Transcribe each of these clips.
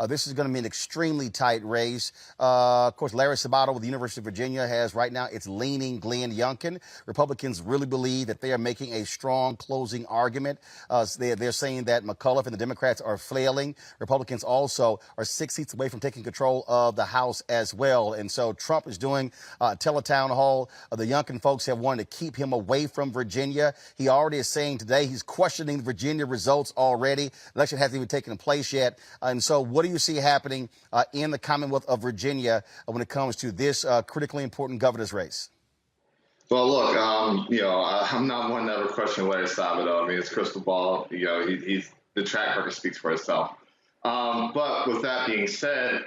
This is going to be an extremely tight race. Of course, Larry Sabato with the University of Virginia has right now, it's leaning Glenn Youngkin. Republicans really believe that they are making a strong closing argument. They're saying that McAuliffe and the Democrats are flailing. Republicans also are 6 seats away from taking control of the House as well. And so Trump is doing a teletown hall. The Youngkin folks have wanted to keep him away from Virginia. He already is saying today he's questioning the Virginia results already. The election hasn't even taken place yet. And so what do you see happening in the Commonwealth of Virginia when it comes to this critically important governor's race? Well, look, I'm not one to ever question Larry Sabato. I mean, it's crystal ball. He's the track record speaks for itself. But with that being said,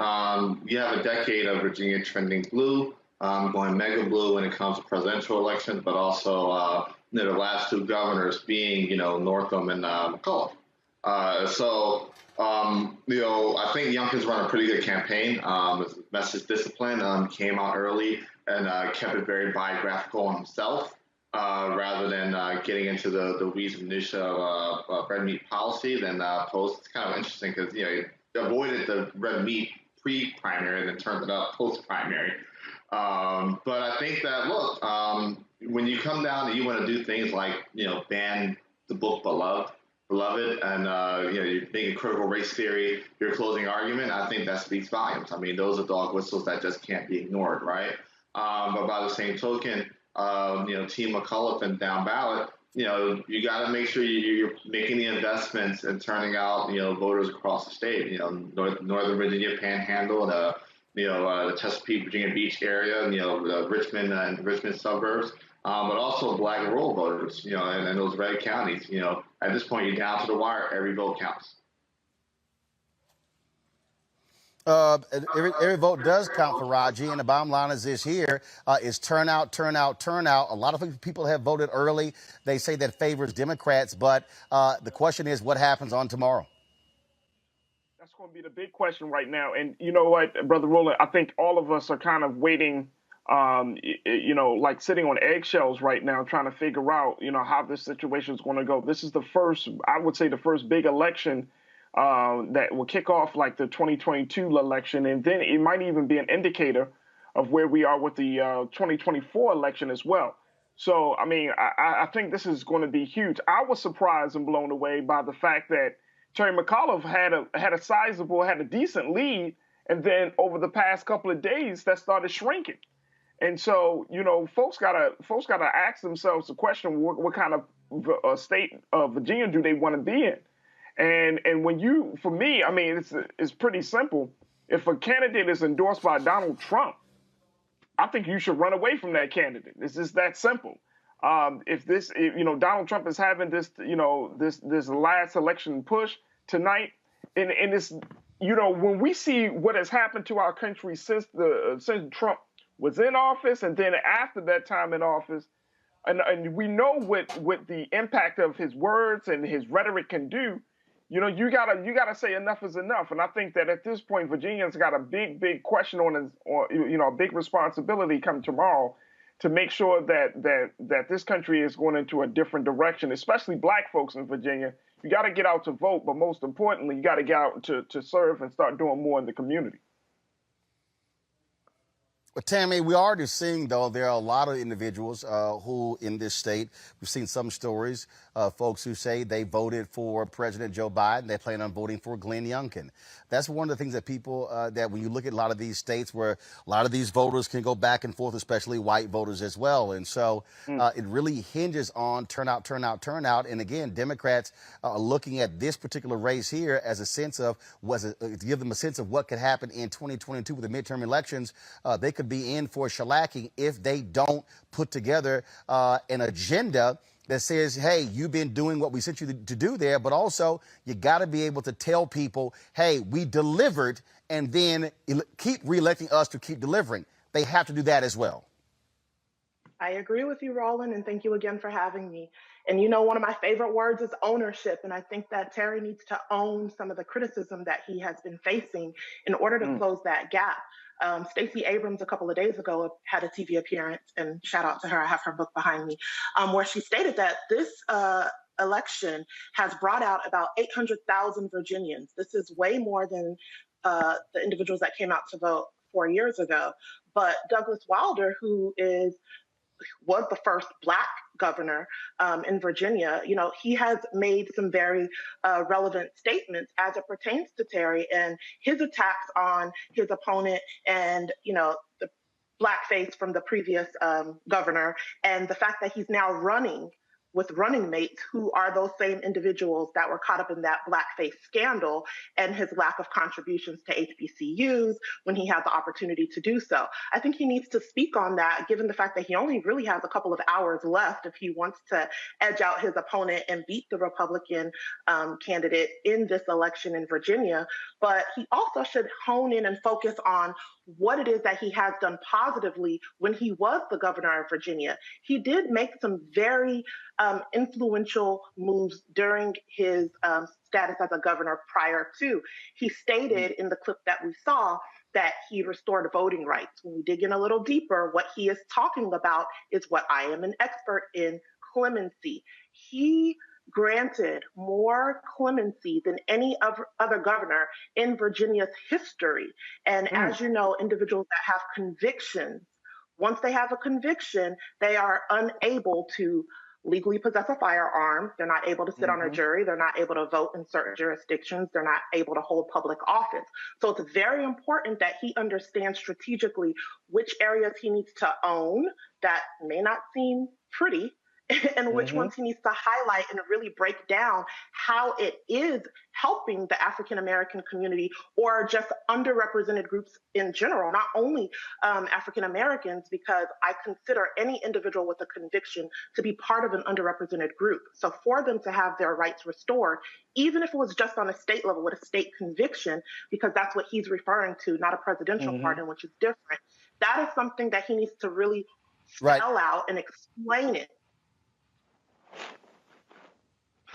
you have a decade of Virginia trending blue, going mega blue when it comes to presidential elections, but also the last two governors being, Northam and McAuliffe. I think Youngkin's run a pretty good campaign. His message discipline came out early and kept it very biographical on himself rather than getting into the weeds and minutia of red meat policy. Then post, it's kind of interesting because he avoided the red meat pre-primary and then turned it up post-primary. But I think that when you come down and you want to do things like ban the book Beloved, and you're making critical race theory your closing argument, I think that speaks volumes. I mean, those are dog whistles that just can't be ignored, right? But by the same token, Team McAuliffe and down ballot, you got to make sure you're making the investments and turning out, voters across the state. Northern Virginia Panhandle, the Chesapeake, Virginia Beach area, the Richmond and Richmond suburbs. But also black rural voters, and those red counties. At this point, you're down to the wire. Every vote counts. Every vote does count for Raji, and the bottom line is this here is turnout, turnout, turnout. A lot of people have voted early. They say that favors Democrats, but the question is what happens on tomorrow? That's going to be the big question right now. And you know what, Brother Roland, I think all of us are kind of waiting like sitting on eggshells right now, trying to figure out, how this situation is going to go. This is the first big election that will kick off like the 2022 election. And then it might even be an indicator of where we are with the 2024 election as well. So, I mean, I think this is going to be huge. I was surprised and blown away by the fact that Terry McAuliffe had a decent lead. And then over the past couple of days, that started shrinking. And so, folks gotta ask themselves the question: what kind of state of Virginia do they want to be in? And for me, I mean, it's pretty simple. If a candidate is endorsed by Donald Trump, I think you should run away from that candidate. It's just that simple. If Donald Trump is having this last election push tonight, and it's when we see what has happened to our country since Trump was in office, and then after that time in office, and we know what the impact of his words and his rhetoric can do. You gotta say enough is enough, and I think that at this point, Virginians got a big question a big responsibility come tomorrow to make sure that this country is going into a different direction, especially Black folks in Virginia. You got to get out to vote, but most importantly, you got to get out to serve and start doing more in the community. But Tammy, we are already seeing, though, there are a lot of individuals who in this state, we've seen some stories, folks who say they voted for President Joe Biden. They plan on voting for Glenn Youngkin. That's one of the things that people, that when you look at a lot of these states where a lot of these voters can go back and forth, especially white voters as well. And so it really hinges on turnout, turnout, turnout. And again, Democrats are looking at this particular race here as a sense of, to give them a sense of what could happen in 2022 with the midterm elections. They could be in for shellacking if they don't put together an agenda that says, hey, you've been doing what we sent you to do there, but also you got to be able to tell people, hey, we delivered, and then keep reelecting us to keep delivering. They have to do that as well. I agree with you, Roland, and thank you again for having me. And one of my favorite words is ownership, and I think that Terry needs to own some of the criticism that he has been facing in order to close that gap. Stacey Abrams a couple of days ago had a TV appearance, and shout out to her, I have her book behind me, where she stated that this election has brought out about 800,000 Virginians. This is way more than the individuals that came out to vote 4 years ago. But Douglas Wilder, who was the first Black governor in Virginia, he has made some very relevant statements as it pertains to Terry and his attacks on his opponent and, the blackface from the previous governor, and the fact that he's now running with running mates who are those same individuals that were caught up in that blackface scandal, and his lack of contributions to HBCUs when he had the opportunity to do so. I think he needs to speak on that, given the fact that he only really has a couple of hours left if he wants to edge out his opponent and beat the Republican candidate in this election in Virginia. But he also should hone in and focus on what it is that he has done positively when he was the governor of Virginia. He did make some very influential moves during his status as a governor prior to. He stated in the clip that we saw that he restored voting rights. When we dig in a little deeper, what he is talking about is what I am an expert in: clemency. He granted more clemency than any other governor in Virginia's history. And as you know, individuals that have convictions, once they have a conviction, they are unable to legally possess a firearm. They're not able to sit on a jury. They're not able to vote in certain jurisdictions. They're not able to hold public office. So it's very important that he understands strategically which areas he needs to own that may not seem pretty, and which ones he needs to highlight and really break down how it is helping the African-American community or just underrepresented groups in general, not only African-Americans, because I consider any individual with a conviction to be part of an underrepresented group. So for them to have their rights restored, even if it was just on a state level with a state conviction, because that's what he's referring to, not a presidential pardon, which is different, that is something that he needs to really spell out and explain it.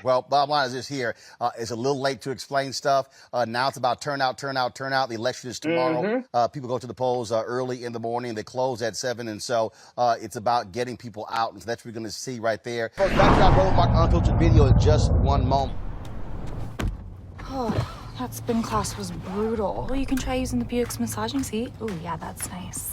Well, bottom line is this here. It's a little late to explain stuff. Now it's about turnout. The election is tomorrow. People go to the polls early in the morning. They close at 7. And so it's about getting people out. And so that's what we're going to see right there. Folks, back to our Roland Martin Unfiltered video in just one moment. Oh, that spin class was brutal. Well, you can try using the Buick's massaging seat. Ooh, yeah, that's nice.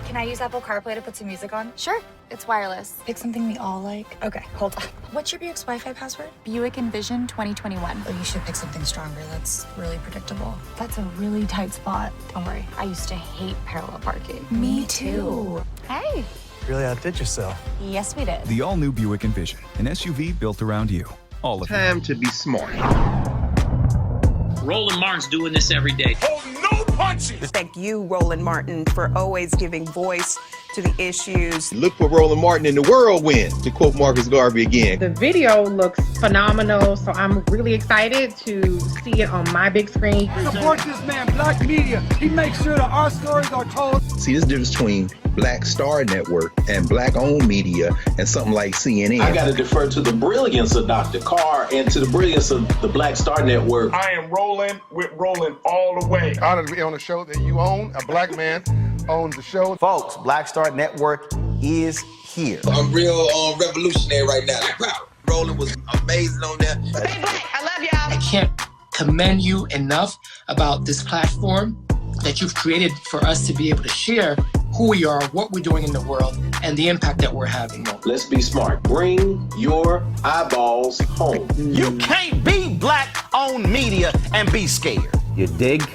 Can I use Apple CarPlay to put some music on? Sure, it's wireless. Pick something we all like. Okay, hold on. What's your Buick's Wi-Fi password? Buick Envision 2021. Oh, you should pick something stronger. That's really predictable. That's a really tight spot. Don't worry, I used to hate parallel parking. Me too. Hey. Really outdid yourself. Yes, we did. The all-new Buick Envision, an SUV built around you. All of Time to be smart. Roland Martin's doing this every day. Oh, no punching! Thank you, Roland Martin, for always giving voice to the issues. Look for Roland Martin in the whirlwind, to quote Marcus Garvey again. The video looks phenomenal, so I'm really excited to see it on my big screen. Support this man, Black Media. He makes sure that our stories are told. See, there's a difference between Black Star Network and Black-owned media and something like CNN. I got to defer to the brilliance of Dr. Carr and to the brilliance of the Black Star Network. I am rolling with Roland all the way. Honored to be on a show that you own. A Black man owns the show. Folks, Black Star Network is here. I'm real revolutionary right now. Roland was amazing on there. Stay Black. I love y'all. I can't commend you enough about this platform that you've created for us to be able to share who we are, what we're doing in the world, and the impact that we're having. Let's be smart. Bring your eyeballs home. You can't be Black-owned media and be scared. You dig?